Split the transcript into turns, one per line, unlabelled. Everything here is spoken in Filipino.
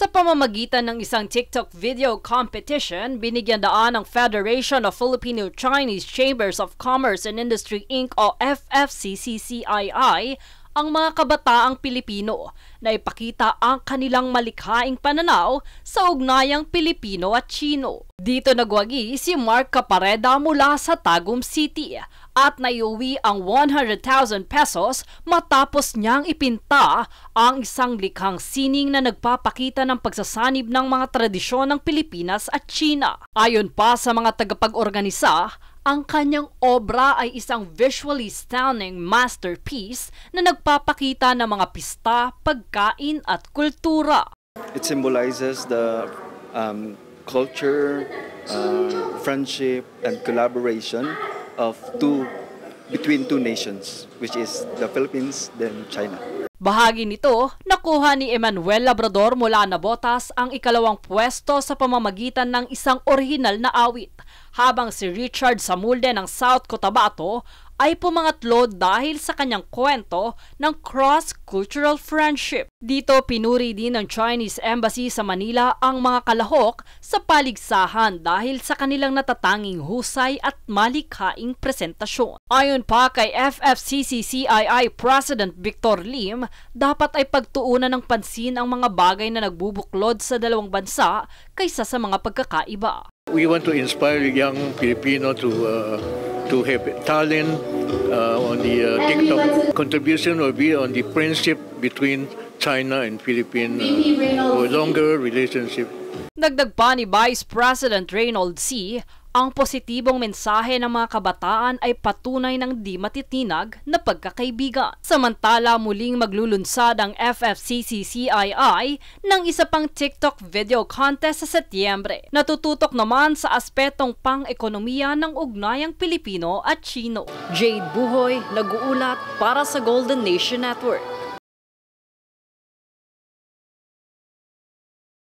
Sa pamamagitan ng isang TikTok video competition, binigyan daan ng Federation of Filipino-Chinese Chambers of Commerce and Industry Inc. o FFCCCII ang mga kabataang Pilipino na ipakita ang kanilang malikhaing pananaw sa ugnayang Pilipino at Chino. Dito nagwagi si Mark Capareda mula sa Tagum City at naiuwi ang 100,000 pesos matapos niyang ipinta ang isang likhang sining na nagpapakita ng pagsasanib ng mga tradisyon ng Pilipinas at China. Ayon pa sa mga tagapag-organisa, ang kanyang obra ay isang visually stunning masterpiece na nagpapakita ng mga pista, pagkain at kultura.
It symbolizes the culture, friendship, and collaboration of between two nations, which is the Philippines then China.
Bahagi nito, nakuha ni Emmanuel Labrador mula Navotas ang ikalawang pwesto sa pamamagitan ng isang orihinal na awit, habang si Richard Samulde ng South Cotabato ay pumangatlo dahil sa kanyang kwento ng cross-cultural friendship. Dito pinuri din ng Chinese Embassy sa Manila ang mga kalahok sa paligsahan dahil sa kanilang natatanging husay at malikhaing presentasyon. Ayon pa kay FFCCCII President Victor Lim, dapat ay pagtuunan ng pansin ang mga bagay na nagbubuklod sa dalawang bansa kaysa sa mga pagkakaiba.
We want to inspire young Filipino to have talent on the TikTok. Contribution will be on the friendship between China and Philippines for longer relationship.
Dagdag pa ni Vice President Reynold C., ang positibong mensahe ng mga kabataan ay patunay ng di matitinag na pagkakaibigan. Samantala, muling maglulunsad ang FFCCCII ng isa pang TikTok video contest sa Setyembre. Natututok naman sa aspetong pang-ekonomiya ng ugnayang Pilipino at Chino. Jade Buhoy, nag-uulat para sa Golden Nation Network.